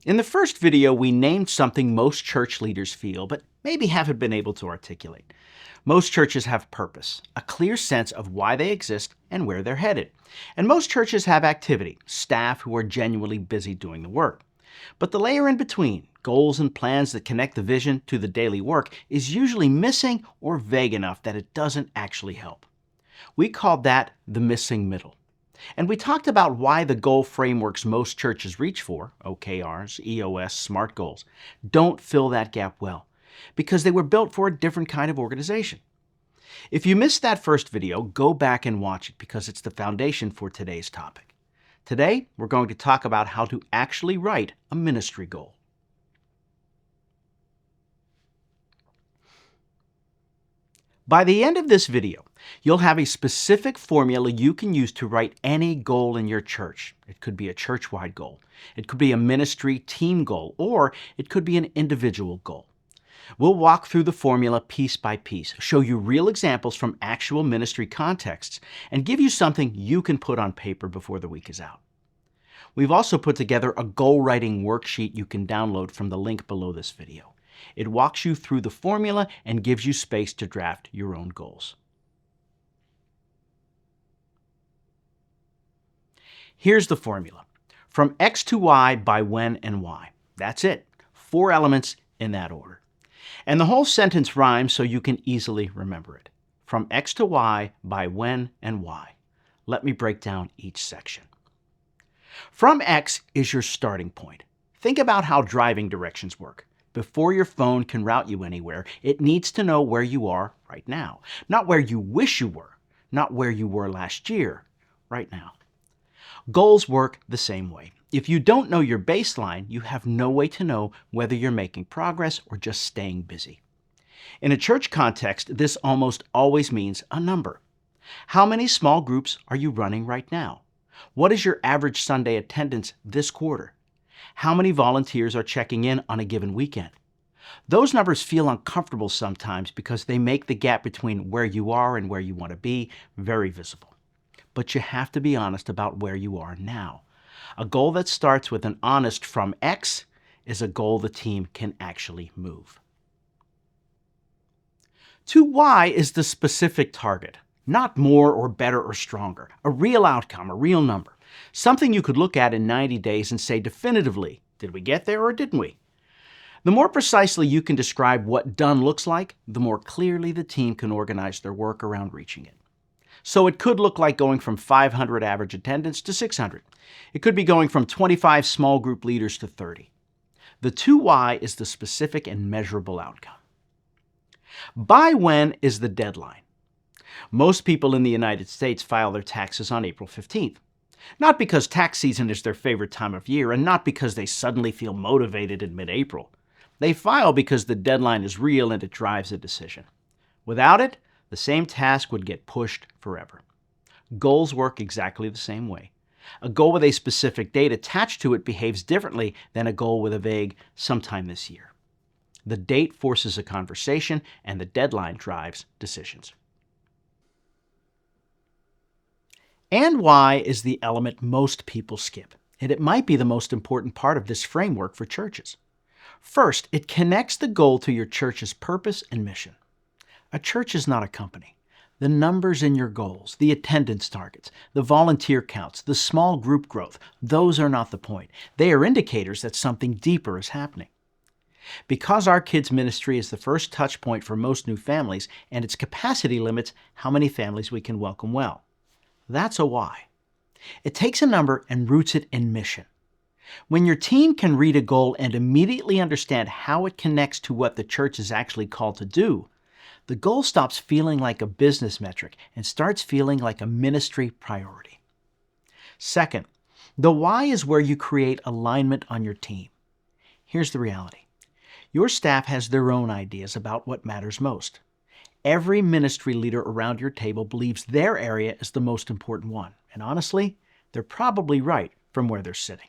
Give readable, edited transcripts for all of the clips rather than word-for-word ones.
In the first video, we named something most church leaders feel, but maybe haven't been able to articulate. Most churches have purpose, a clear sense of why they exist and where they're headed. And most churches have activity, staff who are genuinely busy doing the work. But the layer in between, goals and plans that connect the vision to the daily work, is usually missing or vague enough that it doesn't actually help. We called that the missing middle. And we talked about why the goal frameworks most churches reach for, OKRs, EOS, SMART goals, don't fill that gap well, because they were built for a different kind of organization. If you missed that first video, go back and watch it because it's the foundation for today's topic. Today, we're going to talk about how to actually write a ministry goal. By the end of this video, you'll have a specific formula you can use to write any goal in your church. It could be a church-wide goal, it could be a ministry team goal, or it could be an individual goal. We'll walk through the formula piece by piece, show you real examples from actual ministry contexts, and give you something you can put on paper before the week is out. We've also put together a goal writing worksheet you can download from the link below this video. It walks you through the formula and gives you space to draft your own goals. Here's the formula. From X to Y by when and why. That's it. 4 elements in that order. And the whole sentence rhymes so you can easily remember it. From X to Y by when and why. Let me break down each section. From X is your starting point. Think about how driving directions work. Before your phone can route you anywhere, it needs to know where you are right now. Not where you wish you were, not where you were last year, right now. Goals work the same way. If you don't know your baseline, you have no way to know whether you're making progress or just staying busy. In a church context, this almost always means a number. How many small groups are you running right now? What is your average Sunday attendance this quarter? How many volunteers are checking in on a given weekend? Those numbers feel uncomfortable sometimes because they make the gap between where you are and where you want to be very visible. But you have to be honest about where you are now. A goal that starts with an honest from X is a goal the team can actually move. To Y is the specific target, not more or better or stronger, a real outcome, a real number. Something you could look at in 90 days and say definitively, did we get there or didn't we? The more precisely you can describe what done looks like, the more clearly the team can organize their work around reaching it. So it could look like going from 500 average attendance to 600. It could be going from 25 small group leaders to 30. The 2Y is the specific and measurable outcome. By when is the deadline? Most people in the United States file their taxes on April 15th. Not because tax season is their favorite time of year, and not because they suddenly feel motivated in mid-April. They file because the deadline is real and it drives a decision. Without it, the same task would get pushed forever. Goals work exactly the same way. A goal with a specific date attached to it behaves differently than a goal with a vague sometime this year. The date forces a conversation, and the deadline drives decisions. And why is the element most people skip, and it might be the most important part of this framework for churches. First, it connects the goal to your church's purpose and mission. A church is not a company. The numbers in your goals, the attendance targets, the volunteer counts, the small group growth, those are not the point. They are indicators that something deeper is happening. Because our kids' ministry is the first touch point for most new families, and its capacity limits how many families we can welcome well. That's a why. It takes a number and roots it in mission. When your team can read a goal and immediately understand how it connects to what the church is actually called to do, the goal stops feeling like a business metric and starts feeling like a ministry priority. Second, the why is where you create alignment on your team. Here's the reality. Your staff has their own ideas about what matters most. Every ministry leader around your table believes their area is the most important one. And honestly, they're probably right from where they're sitting.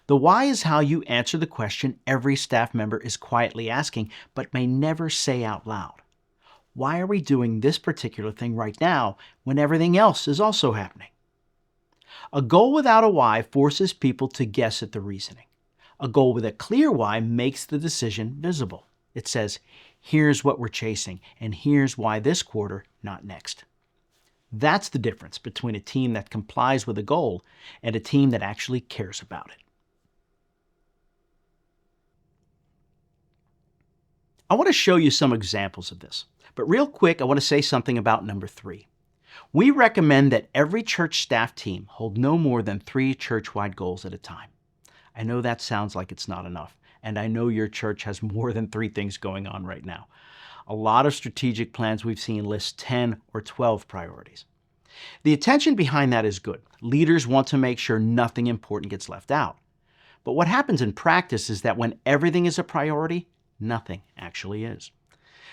The why is how you answer the question every staff member is quietly asking but may never say out loud. Why are we doing this particular thing right now when everything else is also happening? A goal without a why forces people to guess at the reasoning. A goal with a clear why makes the decision visible. It says, here's what we're chasing, and here's why this quarter, not next. That's the difference between a team that complies with a goal and a team that actually cares about it. I want to show you some examples of this, but real quick, I want to say something about number 3. We recommend that every church staff team hold no more than 3 church-wide goals at a time. I know that sounds like it's not enough, and I know your church has more than 3 things going on right now. A lot of strategic plans we've seen list 10 or 12 priorities. The intention behind that is good. Leaders want to make sure nothing important gets left out. But what happens in practice is that when everything is a priority, nothing actually is.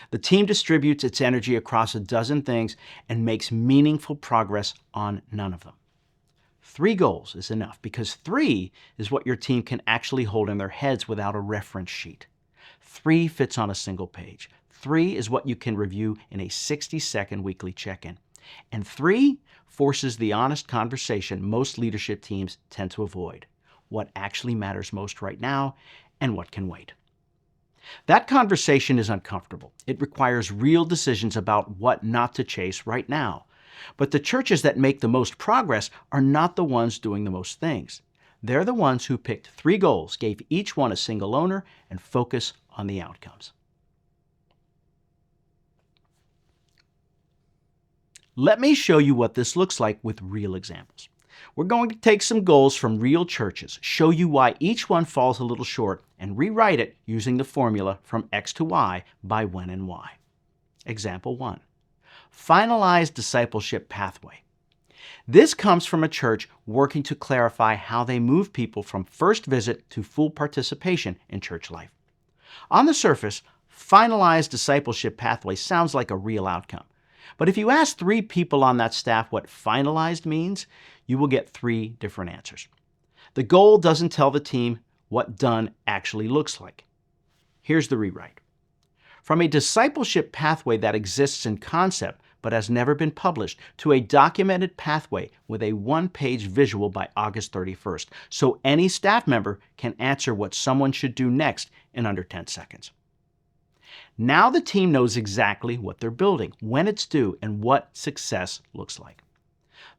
The team distributes its energy across a dozen things and makes meaningful progress on none of them. 3 goals is enough because 3 is what your team can actually hold in their heads without a reference sheet. 3 fits on a single page. 3 is what you can review in a 60-second weekly check-in. And 3 forces the honest conversation most leadership teams tend to avoid. What actually matters most right now and what can wait. That conversation is uncomfortable. It requires real decisions about what not to chase right now. But the churches that make the most progress are not the ones doing the most things. They're the ones who picked 3 goals, gave each one a single owner, and focus on the outcomes. Let me show you what this looks like with real examples. We're going to take some goals from real churches, show you why each one falls a little short, and rewrite it using the formula from X to Y by when and why. Example 1. Finalized discipleship pathway. This comes from a church working to clarify how they move people from first visit to full participation in church life. On the surface, finalized discipleship pathway sounds like a real outcome. But if you ask 3 people on that staff what finalized means, you will get 3 different answers. The goal doesn't tell the team what done actually looks like. Here's the rewrite. From a discipleship pathway that exists in concept but has never been published to a documented pathway with a 1-page visual by August 31st, so any staff member can answer what someone should do next in under 10 seconds. Now the team knows exactly what they're building, when it's due, and what success looks like.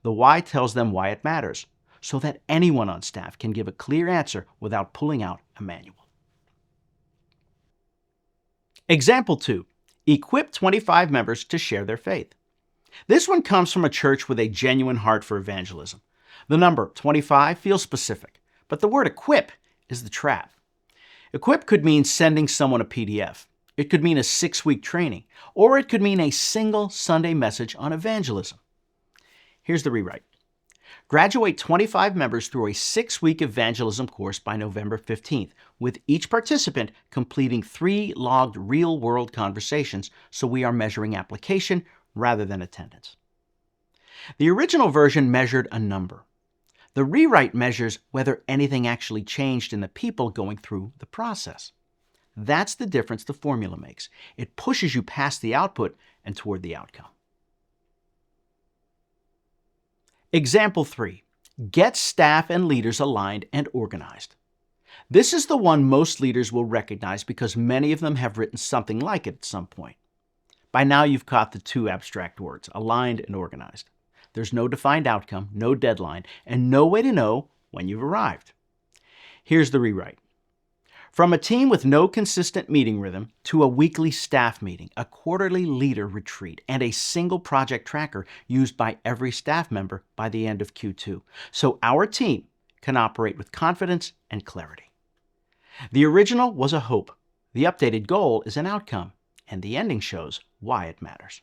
The why tells them why it matters, so that anyone on staff can give a clear answer without pulling out a manual. Example 2. Equip 25 members to share their faith. This one comes from a church with a genuine heart for evangelism. The number 25 feels specific, but the word equip is the trap. Equip could mean sending someone a PDF. It could mean a 6-week training, or it could mean a single Sunday message on evangelism. Here's the rewrite. Graduate 25 members through a 6-week evangelism course by November 15th, with each participant completing 3 logged real-world conversations, so we are measuring application rather than attendance. The original version measured a number. The rewrite measures whether anything actually changed in the people going through the process. That's the difference the formula makes. It pushes you past the output and toward the outcome. Example 3. Get staff and leaders aligned and organized. This is the one most leaders will recognize because many of them have written something like it at some point. By now you've caught the 2 abstract words, aligned and organized. There's no defined outcome, no deadline, and no way to know when you've arrived. Here's the rewrite. From a team with no consistent meeting rhythm to a weekly staff meeting, a quarterly leader retreat, and a single project tracker used by every staff member by the end of Q2, so our team can operate with confidence and clarity. The original was a hope. The updated goal is an outcome, and the ending shows why it matters.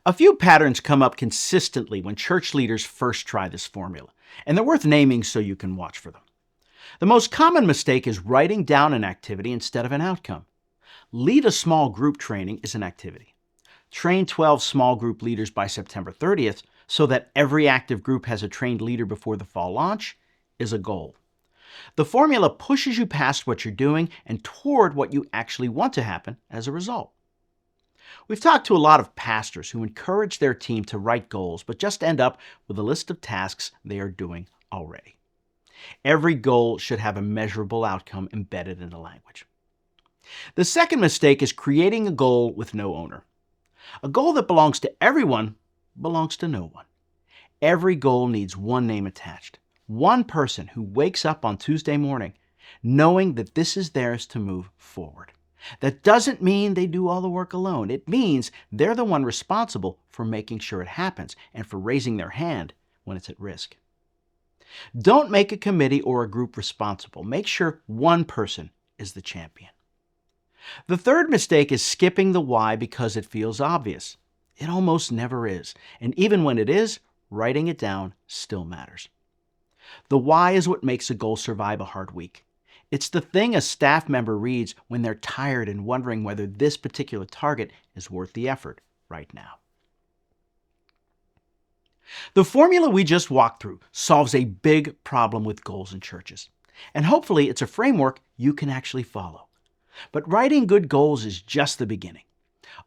A few patterns come up consistently when church leaders first try this formula, and they're worth naming so you can watch for them. The most common mistake is writing down an activity instead of an outcome. Lead a small group training is an activity. Train 12 small group leaders by September 30th so that every active group has a trained leader before the fall launch is a goal. The formula pushes you past what you're doing and toward what you actually want to happen as a result. We've talked to a lot of pastors who encourage their team to write goals but just end up with a list of tasks they are doing already. Every goal should have a measurable outcome embedded in the language. The second mistake is creating a goal with no owner. A goal that belongs to everyone belongs to no one. Every goal needs one name attached. One person who wakes up on Tuesday morning knowing that this is theirs to move forward. That doesn't mean they do all the work alone. It means they're the one responsible for making sure it happens and for raising their hand when it's at risk. Don't make a committee or a group responsible. Make sure one person is the champion. The third mistake is skipping the why because it feels obvious. It almost never is. And even when it is, writing it down still matters. The why is what makes a goal survive a hard week. It's the thing a staff member reads when they're tired and wondering whether this particular target is worth the effort right now. The formula we just walked through solves a big problem with goals in churches. And hopefully it's a framework you can actually follow. But writing good goals is just the beginning.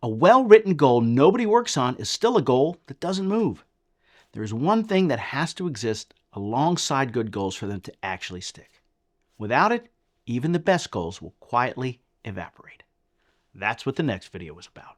A well-written goal nobody works on is still a goal that doesn't move. There's one thing that has to exist alongside good goals for them to actually stick. Without it, even the best goals will quietly evaporate. That's what the next video is about.